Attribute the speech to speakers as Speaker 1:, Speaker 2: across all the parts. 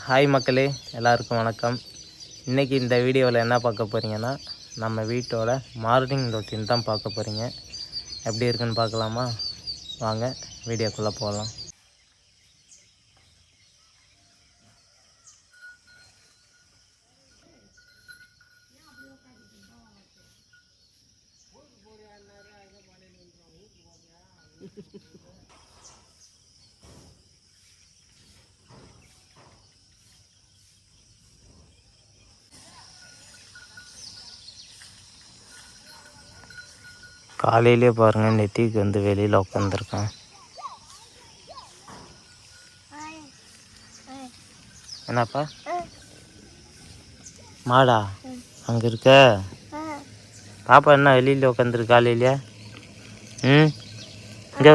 Speaker 1: Hi மக்களே, எல்லாருக்கும் வணக்கம். இன்றைக்கி இந்த வீடியோவில் என்ன பார்க்க போகிறீங்கன்னா, நம்ம வீட்டோட மார்னிங் ரொட்டீன் தான் பார்க்க போகிறீங்க. எப்படி இருக்குன்னு பார்க்கலாமா? வாங்க வீடியோக்குள்ளே போகலாம். காலையிலே பாருங்கள், நெத்திக்கு வந்து வெளியில் உட்காந்துருக்கான். என்னப்பா மாடா அங்கே இருக்க? பாப்பா என்ன வெளியில் உட்காந்துருக்கு காலையிலே? இங்கே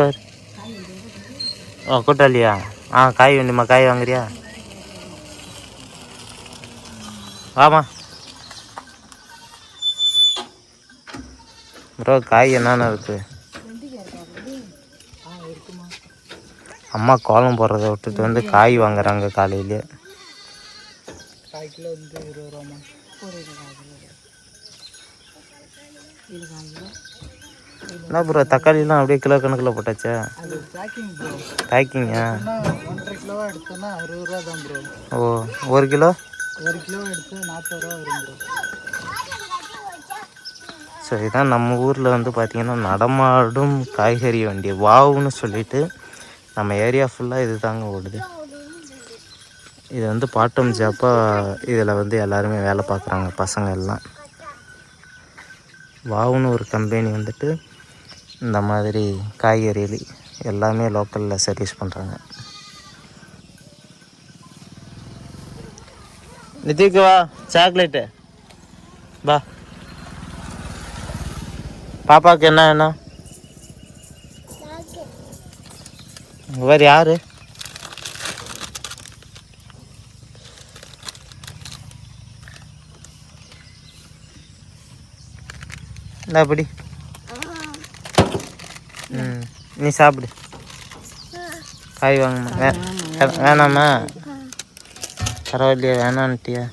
Speaker 1: கூட்டாளியா? காய் வேண்டுமா? காய் வாங்குறியா? வாமா ப்ரோ. காய் என்னென்ன இருக்குது? அம்மா கோலம் போடுறத விட்டுட்டு வந்து காய் வாங்குறாங்க காலையிலே.
Speaker 2: கால் கிலோ வந்து 20 ரூபாமா.
Speaker 1: என்ன ப்ரோ, தக்காளிலாம் அப்படியே கிலோ கணக்கில் போட்டாச்சா?
Speaker 2: அது பேக்கிங் ப்ரோ.
Speaker 1: பேக்கிங்கா?
Speaker 2: 1.5 கிலோவாக எடுத்தோன்னா 60 ரூபா தான் ப்ரோ.
Speaker 1: ஓ, 1 கிலோ?
Speaker 2: 1 கிலோ எடுத்து 40 ரூபா வரும் ப்ரோ.
Speaker 1: ஸோ இதான் நம்ம ஊரில் வந்து பார்த்திங்கன்னா நடமாடும் காய்கறி வண்டி வாவுன்னு சொல்லிட்டு நம்ம ஏரியா ஃபுல்லாக இது தாங்க ஓடுது. இது வந்து பார்ட் டைம் ஜாப்பாக இதில் வந்து எல்லாருமே வேலை பார்க்குறாங்க பசங்க எல்லாம். வாவுன்னு ஒரு கம்பெனி வந்துட்டு இந்த மாதிரி காய்கறி எல்லாமே லோக்கலில் சர்வீஸ் பண்ணுறாங்க. நிதிக்கு வா, சாக்லேட்டு வா. பாப்பாவுக்கு என்ன வேணும்? வேறு யாரு? என்ன அப்படி? நீ சாப்பிடு. காய் வாங்கம்மா. வேணாம்மா? பரவாயில்லையா? வேணான்ட்டியா?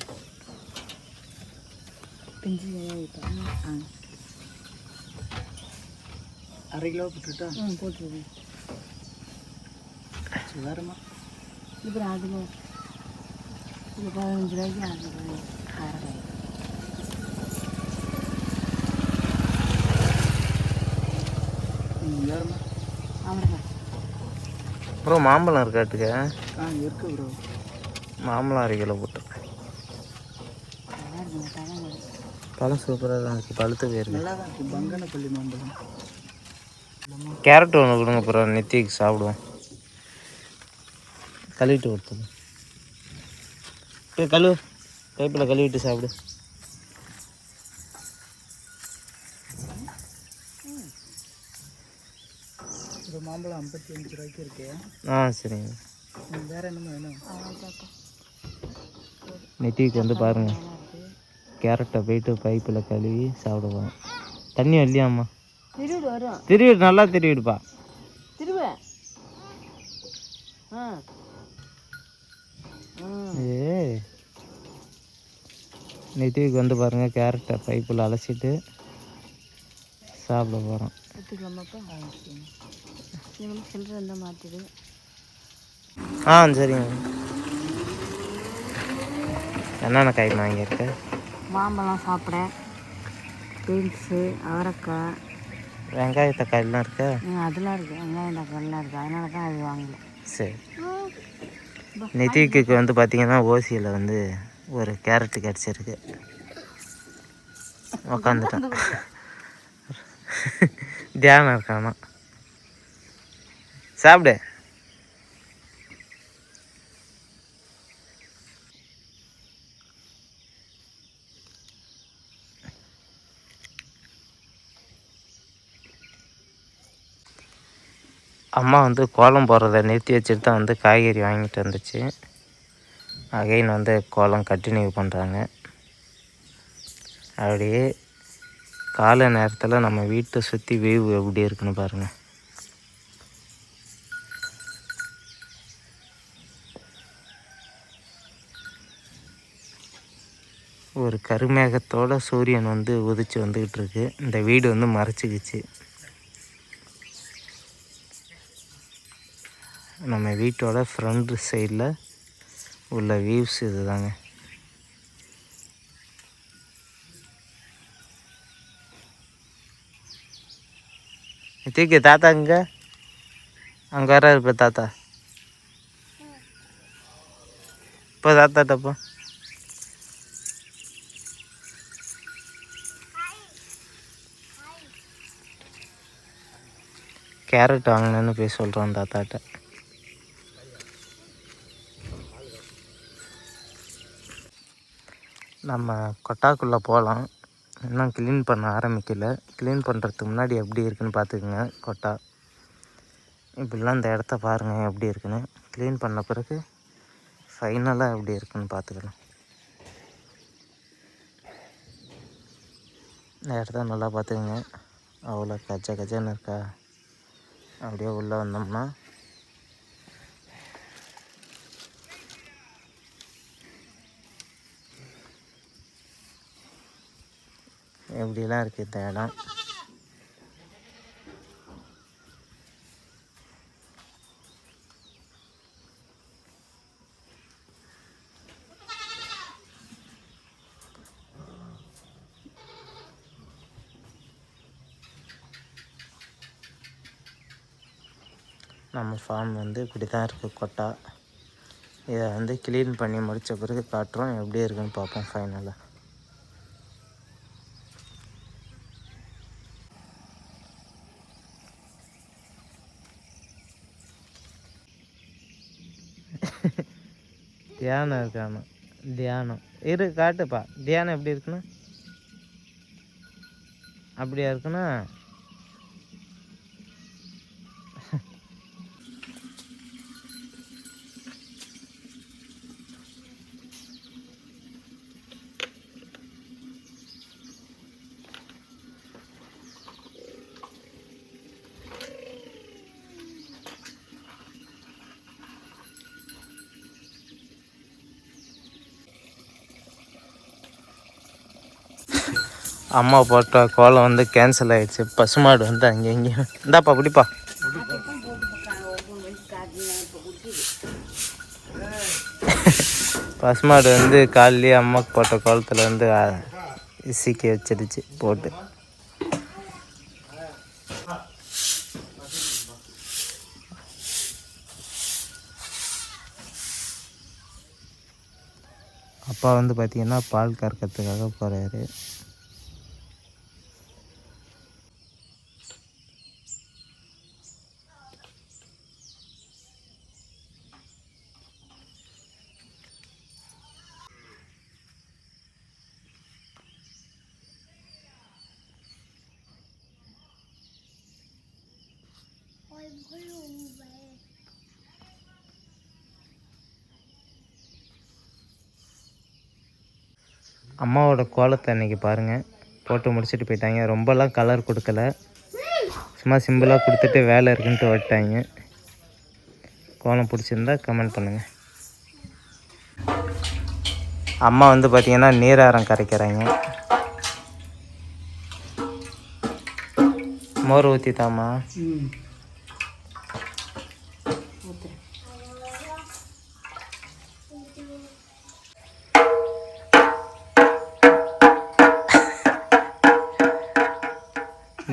Speaker 2: அரை கிலோ போட்டுட்டா? போட்டுருவேன். வேறம்மா இப்போ அதில் இது 15 ரூபாய்க்கு அரை. வேறம்மா ஆமாம்
Speaker 1: ப்ரோ. மாம்பழம் இருக்காட்டுக்க?
Speaker 2: இருக்கு ப்ரோ.
Speaker 1: மாம்பழம் 1/2 கிலோ போட்டு. பழம் சூப்பராக தான் இருக்குது, பழுத்து போயிருக்கு.
Speaker 2: நல்லா தான் இருக்குது. பங்கனப்பள்ளி மாம்பழம்.
Speaker 1: கேரட் ஒன்று கொடுங்க ப்ரோ, நித்திக்கு சாப்பிடுவோம். கழுவிட்டு கொடுத்துரு. கழுவு, கைப்பில் கழுவிட்டு சாப்பிடு.
Speaker 2: ஒரு மாம்பழம் 55 ரூபாய்க்கு இருக்கு.
Speaker 1: சரிங்க.
Speaker 2: வேறு என்னமா வேணும்?
Speaker 1: நெத்திக்கு வந்து பாருங்கள், கேரட்டை போயிட்டு பைப்பில் கழுவி சாப்பிடுவோம். தண்ணி இல்லையாம்மா? திருவிடு, நல்லா திருவிடுப்பா. நெத்திக்கு வந்து பாருங்கள், கேரட்டை பைப்பில் அலசிட்டு சாப்பிட போகிறோம். சரிங்க. என்னென்ன காய் வாங்கியிருக்க?
Speaker 3: மாம்பழம் சாப்பிட்றேன், பீன்ஸு, அவரைக்காய்,
Speaker 1: வெங்காய தக்காளிலாம் இருக்கா?
Speaker 3: அதெல்லாம் இருக்குது. வெங்காயம் தக்காளிலாம் இருக்குது, அதனால தான் அது வாங்கல.
Speaker 1: சரி. நிதிக்கு வந்து பார்த்திங்கன்னா ஓசியில் வந்து ஒரு கேரட்டு கிடச்சிருக்கு. உக்காந்துட்டேன். தியானம் இருக்கானா? சாப்பிடு. அம்மா வந்து கோலம் போடுறத நிறுத்தி வச்சுட்டு தான் வந்து காய்கறி வாங்கிட்டு வந்துச்சு. அகைன் வந்து கோலம் கண்டினியூ பண்ணுறாங்க. அப்படியே காலை நேரத்தில் நம்ம வீட்டை சுற்றி வியூ எப்படி இருக்குன்னு பாருங்கள். ஒரு கருமேகத்தோட சூரியன் வந்து உதிச்சு வந்துக்கிட்டு இருக்கு. இந்த வீடு வந்து மறைச்சிக்கிச்சு. நம்ம வீட்டோட ஃப்ரண்ட் சைடில் உள்ள வியூஸ் இது தாங்க. தூக்கி தாத்தா அங்கே வர இப்போ தாத்தா இப்போ தாத்தாட்டப்போ கேரட் வாங்கினேன்னு போய் சொல்கிறோம் தாத்தாட்ட. நம்ம கொட்டாக்குள்ளே போகலாம். இன்னும் க்ளீன் பண்ண ஆரம்பிக்கல. க்ளீன் பண்ணுறதுக்கு முன்னாடி எப்படி இருக்குன்னு பார்த்துக்குங்க. கொட்டா இப்படிலாம் இந்த இடத்த பாருங்கள் எப்படி இருக்குன்னு. க்ளீன் பண்ண பிறகு ஃபைனலாக எப்படி இருக்குன்னு பார்த்துக்கலாம். இந்த இடத்த நல்லா பார்த்துக்குங்க. அவ்வளோ கஜன்னு இருக்கா. அப்படியே உள்ளே வந்தோம்னா எப்படிலாம் இருக்குது இந்த இடம். நம்ம ஃபார்ம் வந்து இப்படி தான் இருக்குது கொட்டா. இதை வந்து க்ளீன் பண்ணி முடித்த பிறகு காட்டுறோம் எப்படி இருக்குன்னு பார்ப்போம் ஃபைனலாக. தியானம் இருக்கானு தியானம் இரு காட்டுப்பா. தியானம் எப்படி இருக்குன்னு அப்படியா இருக்குன்னா அம்மா போட்ட கோலம் வந்து கேன்சல் ஆகிடுச்சு. பசுமாடு வந்து அங்கே இங்கேயும் இந்தாப்பா பிடிப்பா. பசுமாடு வந்து காலையிலேயே அம்மாவுக்கு போட்ட கோலத்தில் வந்து இசிக்கி வச்சிடுச்சு போட்டு. அப்பா வந்து பார்த்திங்கன்னா பால் கறக்கிறதுக்காக போகிறாரு. அம்மாவோட கோலத்தை அன்றைக்கி பாருங்கள் போட்டு முடிச்சுட்டு போயிட்டாங்க. ரொம்பலாம் கலர் கொடுக்கல, சும்மா சிம்பிளாக கொடுத்துட்டு வேலை இருக்குன்ட்டு விட்டாங்க. கோலம் பிடிச்சிருந்தா கமெண்ட் பண்ணுங்கள். அம்மா வந்து பார்த்திங்கன்னா நீராரம் கரைக்கிறாங்க. மோர் ஊற்றித்தாம்மா.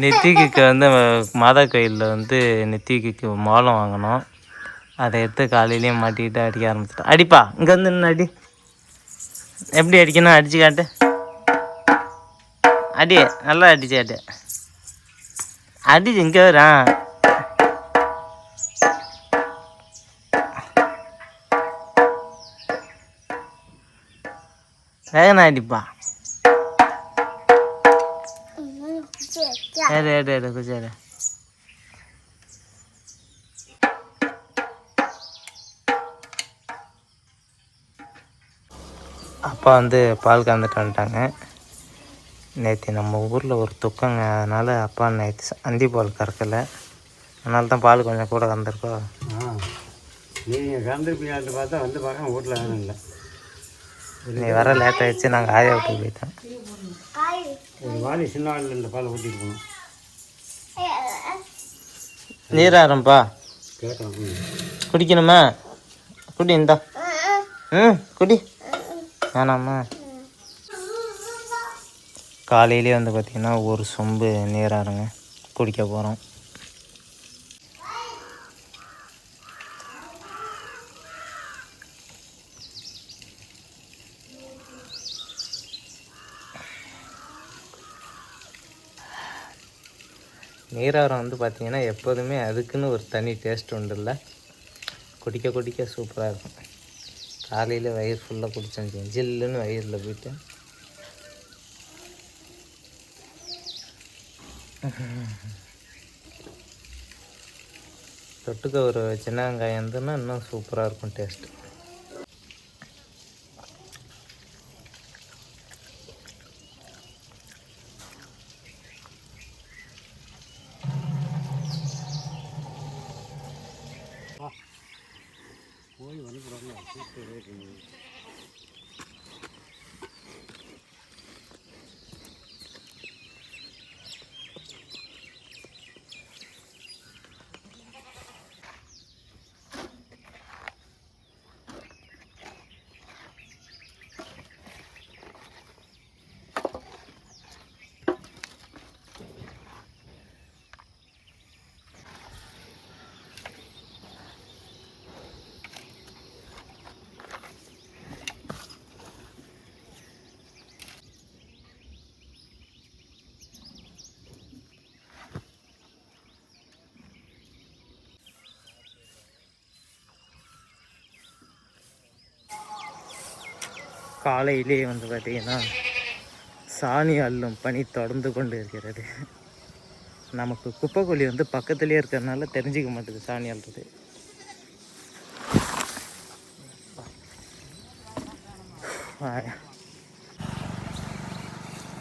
Speaker 1: நெத்திக்கு வந்து மாதா கோயிலில் வந்து நெத்திக்கு மாலம் வாங்கினோம். அதை எடுத்து காலையிலேயே மாட்டிக்கிட்டு அடிக்க ஆரம்பிச்சிட்டோம். அடிப்பா இங்கே வந்து நின்று அடி. எப்படி அடிக்கணும் அடிச்சு காட்டு. அடி நல்லா அடிச்சு காட்டு. அடிச்சு இங்கே வரான். வேகனா அடிப்பா. குச்சாரு அப்பா வந்து பால் கறந்துட்டு வந்துட்டாங்க. நேற்று நம்ம ஊரில் ஒரு துக்கங்க, அதனால் அப்பா நேற்று அந்தி பால் கறக்கலை. அதனால தான் பால் கொஞ்சம் கூட கறந்துருக்கோம்.
Speaker 2: நீங்கள் கறந்துருப்பீங்கன்னு பார்த்தா வந்து பார்க்க வீட்டில் வேணும் இல்லை.
Speaker 1: நீ வர லேட் ஆகிடுச்சு, நாங்கள் ஆயா விட்டு போயிட்டோம்.
Speaker 2: ஒரு வாலி சின்ன வாலில் இந்த பால் ஊற்றிட்டு போகணும்.
Speaker 1: நீராரம்பா
Speaker 2: கேட்கலாம்.
Speaker 1: குடிக்கணுமா? குடி இந்தா. குடி. வேணாம்மா. காலையிலே வந்து பார்த்திங்கன்னா ஒரு சொம்பு நீராருங்க குடிக்க போகிறோம். நீராரம் வந்து பார்த்திங்கன்னா எப்போதுமே அதுக்குன்னு ஒரு தனி டேஸ்ட் உண்டுல்ல. குடிக்க குடிக்க சூப்பராக இருக்கும். காலையில் வயிறு ஃபுல்லாக குடிச்சேன், ஜில்லுன்னு வயிறில் போயிட்டு. தொட்டுக்க ஒரு சின்ன வெங்காயம் இருந்ததுன்னா இன்னும் சூப்பராக இருக்கும் டேஸ்ட்டு.
Speaker 2: போய் வந்து
Speaker 1: காலையிலே வந்து பார்த்திங்கன்னா சாணி அள்ளும் பணி தொடர்ந்து கொண்டு இருக்கிறது. நமக்கு குப்பைக்கொல்லி வந்து பக்கத்துலேயே இருக்கிறதுனால தெரிஞ்சிக்க மாட்டேது சாணி அள்ளுறது.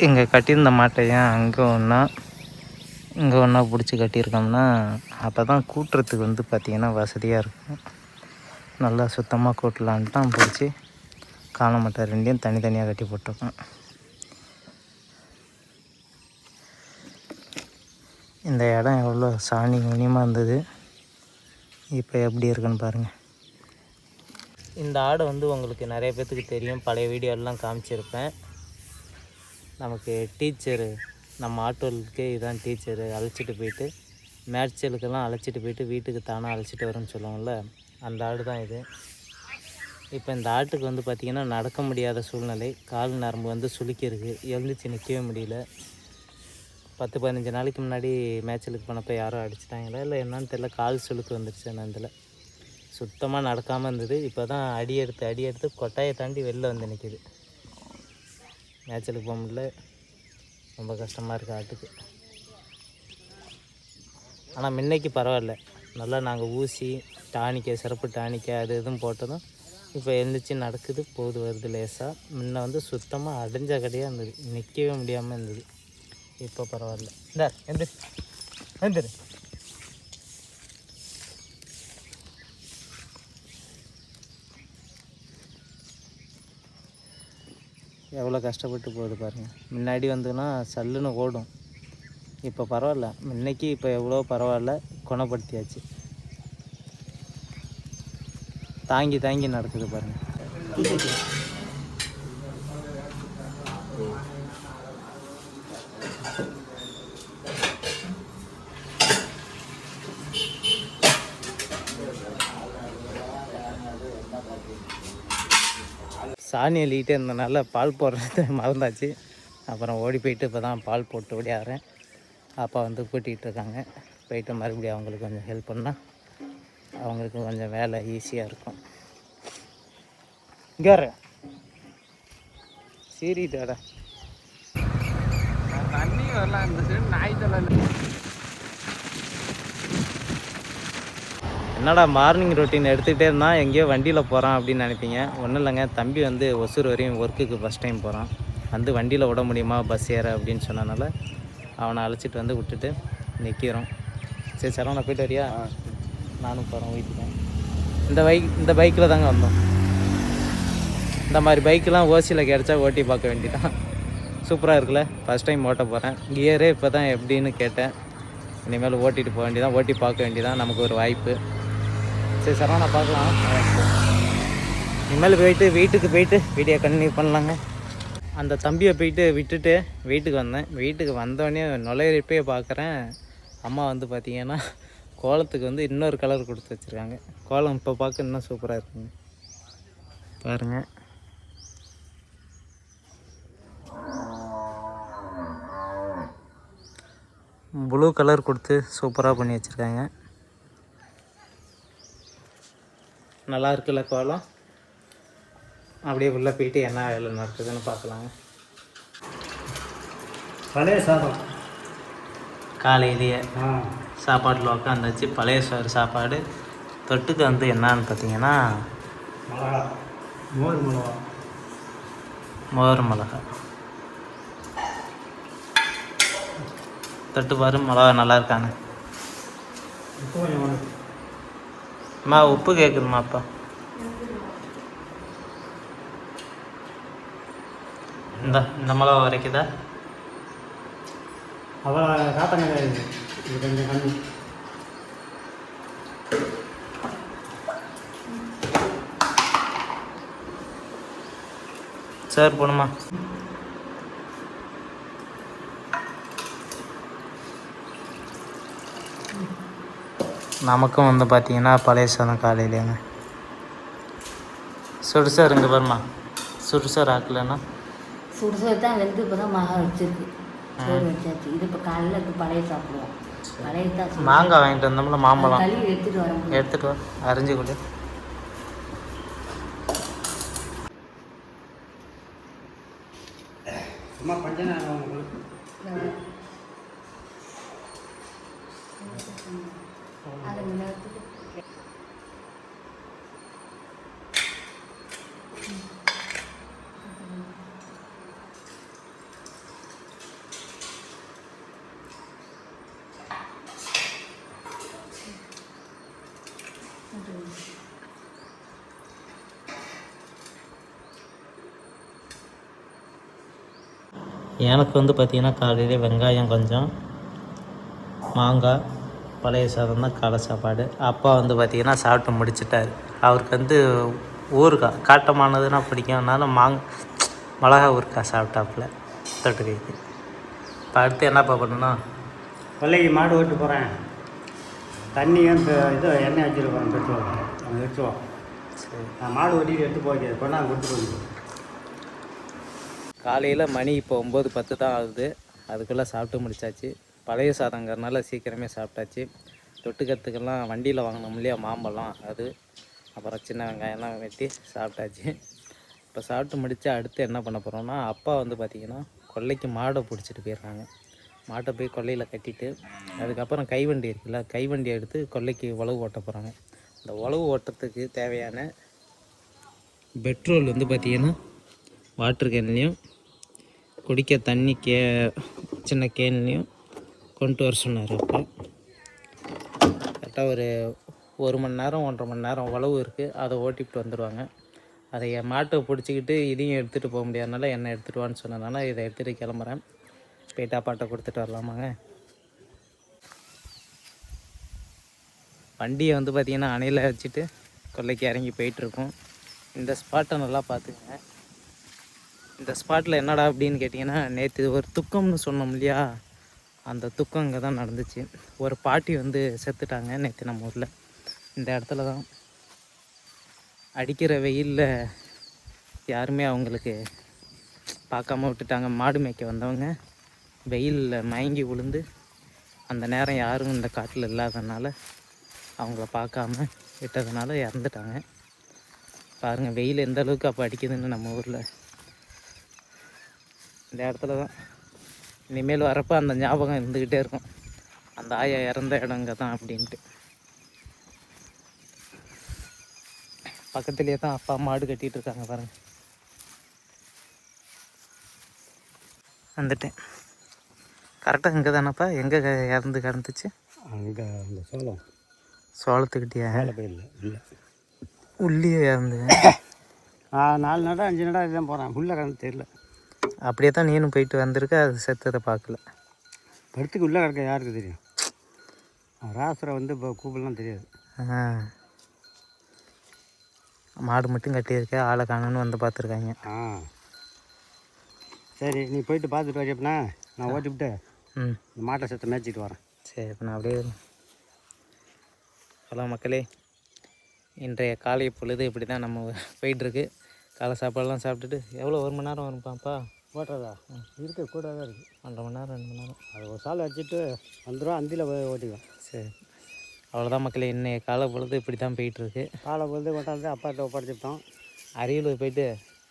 Speaker 1: இங்கே கட்டியிருந்த மாட்டை ஏன் அங்கே ஒன்றா இங்கே ஒன்றா பிடிச்சி கட்டியிருக்கோம்னா அப்போ தான் கூட்டுறதுக்கு வந்து பார்த்திங்கன்னா வசதியாக இருக்கும். நல்லா சுத்தமாக கூட்டலான்ட்டு தான் பிடிச்சி காண மாட்டை ரெண்டையும் தனித்தனியாக கட்டி போட்டிருக்கோம். இந்த இடம் எவ்வளோ சாணி ஊனியமாக இருந்தது, இப்போ எப்படி இருக்குன்னு பாருங்கள். இந்த ஆடை வந்து உங்களுக்கு நிறைய பேர்த்துக்கு தெரியும், பழைய வீடியோலாம் காமிச்சிருப்பேன். நமக்கு டீச்சரு, நம்ம ஆட்டோலுக்கு இதான் டீச்சரு, அழைச்சிட்டு போயிட்டு மேட்சலுக்கெல்லாம் அழைச்சிட்டு போயிட்டு வீட்டுக்கு தானாக அழைச்சிட்டு வரும்னு சொல்லுவோம்ல, அந்த ஆடு தான் இது. இப்போ இந்த ஆட்டுக்கு வந்து பார்த்திங்கன்னா நடக்க முடியாத சூழ்நிலை, கால் நரம்பு வந்து சுளுக்கிருக்கு, எழுந்திரிச்சு நிற்கவே முடியல. 10-15 நாளைக்கு முன்னாடி மேய்ச்சலுக்கு போனப்போ யாரும் அடிச்சிட்டாங்களா இல்லை என்னன்னு தெரியல, கால் சுளுக்கு வந்துடுச்சு என்னதில். சுத்தமாக நடக்காமல் இருந்தது. இப்போ தான் அடி எடுத்து கொட்டாயை தாண்டி வெளில வந்து நிற்கிது. மேய்ச்சலுக்கு போக முடியல, ரொம்ப கஷ்டமாக இருக்குது ஆட்டுக்கு. ஆனால் முன்னைக்கு பரவாயில்ல, நல்லா நாங்கள் ஊசி டானிக்கை, சிறப்பு டானிக்கை அது எதுவும் போட்டதும் இப்போ எழுந்திரிச்சு நடக்குது, போது வருது லேசாக. முன்ன வந்து சுத்தமாக அடைஞ்ச கடையாக இருந்தது, நிற்கவே முடியாமல் இருந்தது. இப்போ பரவாயில்ல. எந்திரு எவ்வளோ கஷ்டப்பட்டு போகுது பாருங்கள். முன்னாடி வந்துன்னா சல்லுன்னு ஓடும், இப்போ பரவாயில்ல. முன்னைக்கு இப்போ எவ்வளோ பரவாயில்ல, குணப்படுத்தியாச்சு. தாங்கி தாங்கி நடக்குது பாருங்கள். சாணி அள்ளிக்கிட்டே இருந்தனால பால் போடுறது மறந்தாச்சு. அப்புறம் ஓடி போயிட்டு இப்போ தான் பால் போட்டு ஓடியாடுறேன். அப்பா வந்து கூட்டிகிட்டு இருக்காங்க. போயிட்டு மறுபடியும் அவங்களுக்கு கொஞ்சம் ஹெல்ப் பண்ணால் அவங்களுக்கு கொஞ்சம் வேலை ஈஸியாக இருக்கும். இங்கே சீரிட்டாடா
Speaker 2: தண்ணி வரலாம். இந்த சைடு நாய் தலை
Speaker 1: என்னடா மார்னிங் ரொட்டீன் எடுத்துகிட்டே இருந்தால் எங்கேயோ வண்டியில் போகிறான் அப்படின்னு நினைப்பீங்க. ஒன்றும் இல்லைங்க, தம்பி வந்து ஒசூர் வரையும் ஒர்க்குக்கு ஃபஸ்ட் டைம் போகிறான். வந்து வண்டியில் விட முடியுமா பஸ் ஏற அப்படின்னு சொன்னனால அவனை அழைச்சிட்டு வந்து விட்டுட்டு நிற்கிறோம். சரி சரவணா போய்ட்டு வரியா? நானும் போகிறேன் வீட்டுக்கு. இந்த பைக்கில் தாங்க வந்தோம். இந்த மாதிரி பைக்கெலாம் ஓசியில் கிடச்சா ஓட்டி பார்க்க வேண்டியதான். சூப்பராக இருக்குல்ல. ஃபஸ்ட் டைம் ஓட்ட போகிறேன். கியரே இப்போ தான் எப்படின்னு கேட்டேன். இனிமேல் ஓட்டிகிட்டு போக வேண்டியதான், ஓட்டி பார்க்க வேண்டியதான். நமக்கு ஒரு வாய்ப்பு. சரி சரவணா பார்க்கலாம். இனிமேல் வீட்டுக்கு போயிட்டு வீடியோ கண்டினியூ பண்ணலாங்க. அந்த தம்பியை போயிட்டு விட்டுட்டு வீட்டுக்கு வந்தேன். வீட்டுக்கு வந்தோடனே நுழையிறப்பே பார்க்குறேன் அம்மா வந்து பார்த்திங்கன்னா கோலத்துக்கு வந்து இன்னொரு கலர் கொடுத்து வச்சுருக்காங்க. கோலம் இப்போ பார்க்க இன்னும் சூப்பராக இருக்குங்க. பாருங்கள், ப்ளூ கலர் கொடுத்து சூப்பராக பண்ணி வச்சுருக்காங்க. நல்லா இருக்குல்ல கோலம். அப்படியே உள்ளே போயிட்டு என்ன வேலை நடக்குதுன்னு பார்க்கலாங்க.
Speaker 2: பழைய சாதம்
Speaker 1: காலையிலேயே சாப்பாட்டில் உட்காந்துச்சு. பழைய சோறு சாப்பாடு. தொட்டுக்கு வந்து என்னான்னு பார்த்தீங்கன்னா
Speaker 2: மிளகா, மோர் மிளகா,
Speaker 1: மோர் மிளகா. தொட்டு பாரு, மிளகா நல்லா இருக்காங்க.
Speaker 2: உப்பு கொஞ்சம்
Speaker 1: அம்மா உப்பு கேட்குதுமா அப்பா. இந்த மிளகா வரைக்குதா?
Speaker 2: அவ்வளோ காத்தங்க இது கொஞ்சம் கம்மி.
Speaker 1: சார் போணுமா? நமக்கும் வந்து பார்த்தீங்கன்னா பழைய சாதம் காலையிலேங்க. சுடுசார் இங்கே பாருமா, சுடுசார் ஆக்கலன்னா
Speaker 3: சுடுசோறு தான் வெந்து இப்போ தான் மகா வச்சிருக்கு. சோறு வச்சாச்சு. இது இப்போ காலையில் இருக்கு. பழைய சாப்பிடுவோம். பழைய தான்.
Speaker 1: மாங்காய் வாங்கிட்டு வந்தோம்ல, மாம்பழம்
Speaker 3: களி எடுத்துகிட்டு வர முடியும்.
Speaker 1: எடுத்துகிட்டு வா, அரிஞ்சு கொடு.
Speaker 2: சும்மா கொஞ்ச நேரம் உங்களுக்கு
Speaker 1: எனக்கு வந்து பார்த்திங்கன்னா காலையிலே வெங்காயம் கொஞ்சம், மாங்காய், பழைய சாதம் தான் காலை சாப்பாடு. அப்பா வந்து பார்த்திங்கன்னா சாப்பிட்டு முடிச்சிட்டார். அவருக்கு வந்து ஊறுகாய் காட்டமானதுன்னா பிடிக்கும்னால மிளகா ஊறுகாய் சாப்பிட்டாப்புல தொட்டுக்கைக்கு. இப்போ அடுத்து என்னப்பா பண்ணணும்?
Speaker 2: கொல்லைக்கு மாடு ஓட்டு போகிறேன். தண்ணியும் இது எண்ணெய் வச்சுருக்கோம். பெட்ரோல் அதை வச்சுருவோம்.
Speaker 1: சரி,
Speaker 2: நான் மாடு ஓட்டிட்டு எடுத்து போய்க்க கொண்டாந்து கொடுத்துட்டு வந்து.
Speaker 1: காலையில் மணி இப்போ 9:10 தான் ஆகுது. அதுக்குள்ளே சாப்பிட்டு முடித்தாச்சு. பழைய சாதங்கிறதுனால சீக்கிரமே சாப்பிட்டாச்சு. தொட்டுக்கிறதுக்கெல்லாம் வண்டியில் வாங்கினோம் இல்லையா, மாம்பழம், அது அப்புறம் சின்ன வெங்காயம்லாம் வெட்டி சாப்பிட்டாச்சு. இப்போ சாப்பிட்டு முடித்து அடுத்து என்ன பண்ண போகிறோம்னா, அப்பா வந்து பார்த்திங்கன்னா கொல்லைக்கு மாடை பிடிச்சிட்டு போயிடுறாங்க. மாட்டை போய் கொல்லையில் கட்டிட்டு அதுக்கப்புறம் கைவண்டி இருக்குல்ல, கைவண்டி எடுத்து கொல்லைக்கு உழவு ஓட்ட போகிறாங்க. அந்த உழவு ஓட்டத்துக்கு தேவையான பெட்ரோல் வந்து பார்த்திங்கன்னா வாட்டர் கேன்லேயும் குடிக்க தண்ணி சின்ன கேன்லேயும் கொண்டு வர சொன்னார். அப்போ கரெக்டாக ஒரு மணி நேரம் 1.5 மணி நேரம் உழவு இருக்குது. அதை ஓட்டிகிட்டு வந்துடுவாங்க. அதை என் மாட்டை பிடிச்சிக்கிட்டு இதையும் எடுத்துகிட்டு போக முடியாதனால என்னை எடுத்துகிட்டு வான்னு சொன்னதுனால இதை எடுத்துகிட்டு கிளம்புறேன். போய்ட்டு அப்பாட்ட கொடுத்துட்டு வரலாமாங்க. வண்டியை வந்து பார்த்திங்கன்னா அணையில் வச்சுட்டு கொல்லைக்கு இறங்கி போயிட்டுருக்கோம். இந்த ஸ்பாட்டை நல்லா பார்த்துக்குங்க. இந்த ஸ்பாட்டில் என்னடா அப்படின்னு கேட்டிங்கன்னா, நேற்று ஒரு துக்கம்னு சொன்னோம் இல்லையா, அந்த துக்கம் இங்கே தான் நடந்துச்சு. ஒரு பாட்டி வந்து செத்துட்டாங்க நேற்று நம்ம ஊரில். இந்த இடத்துல தான் அடிக்கிற வெயிலில் யாருமே அவங்களுக்கு பார்க்காம விட்டுட்டாங்க. மாடு மேய்க்க வந்தவங்க வெயிலில் மயங்கி விழுந்து அந்த நேரம் யாரும் இந்த காட்டில் இல்லாதனால அவங்கள பார்க்காம விட்டதுனால இறந்துட்டாங்க. பாருங்கள் வெயில் எந்த அளவுக்கு அப்போ அடிக்குதுன்னு நம்ம ஊரில். இந்த இடத்துல தான் இனிமேல் வரப்போ அந்த ஞாபகம் இருந்துக்கிட்டே இருக்கும், அந்த ஆயா இறந்த இடங்க தான் அப்படின்ட்டு. பக்கத்துலேயே தான் அப்பா மாடு கட்டிகிட்டு இருக்காங்க பாருங்கள். வந்துட்டேன். கரெக்டாக இங்கே தானப்பா? எங்கே இறந்து கிடந்துச்சு?
Speaker 2: அங்கே அந்த
Speaker 1: சோளத்துக்கிட்டே
Speaker 2: இல்லை
Speaker 1: உள்ளே இறந்து.
Speaker 2: நான் 4 நடம் 5 நடம் இதுதான் போகிறேன். உள்ளே கிடந்து தெரியல.
Speaker 1: அப்படியே தான் நீனும் போயிட்டு வந்திருக்க, அது செத்ததை பார்க்கல.
Speaker 2: படுத்துக்கு உள்ளே கிடக்க யாருக்கு தெரியும்? ராசரை வந்து இப்போ கூப்பிடலாம் தெரியாது.
Speaker 1: மாடு மட்டும் கட்டியிருக்க, ஆளை காணுன்னு வந்து பார்த்துருக்காங்க.
Speaker 2: சரி, நீ போயிட்டு பார்த்துட்டு வரையப்பண்ணா, நான் ஓட்டிவிட்டு
Speaker 1: ம்
Speaker 2: இந்த மாட்டை செத்த மேய்ச்சிட்டு வரேன்.
Speaker 1: சரி, இப்போ நான் அப்படியே. ஹலோ மக்களே, இன்றைய காலை பொழுது இப்படி தான் நம்ம போயிட்டுருக்கு. காலை சாப்பாடெல்லாம் சாப்பிட்டுட்டு எவ்வளோ 1 மணி நேரம் வரும்ப்பாப்பா
Speaker 2: ஓட்டுறதா? இருக்கு, கூட தான் இருக்குது.
Speaker 1: 1.5 மணி நேரம் 2 மணி நேரம்.
Speaker 2: அது ஒரு சால் வச்சுட்டு வந்துடும், அந்தியில் ஓட்டிக்குவேன்.
Speaker 1: சரி, அவ்வளோதான் மக்களே, இன்றைய காலை பொழுது இப்படி தான் போயிட்டுருக்கு.
Speaker 2: காலை பொழுது கொண்டாந்து அப்பாட்ட ஒப்படைச்சிட்டோம்.
Speaker 1: அரியலூர் போயிட்டு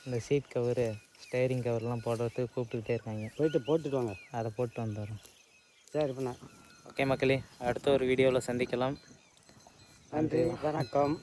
Speaker 1: இந்த சீட் கவரு ஸ்டேரிங் கவர்லாம் போடுறதுக்கு கூப்பிட்டுக்கிட்டே இருக்காங்க.
Speaker 2: போயிட்டு போட்டுட்டு வாங்க.
Speaker 1: அதை போட்டு வந்துடுறோம்.
Speaker 2: சரி இப்போ நான்
Speaker 1: ஓகே மக்களே, அடுத்த ஒரு வீடியோவில் சந்திக்கலாம்.
Speaker 2: நன்றி, வணக்கம்.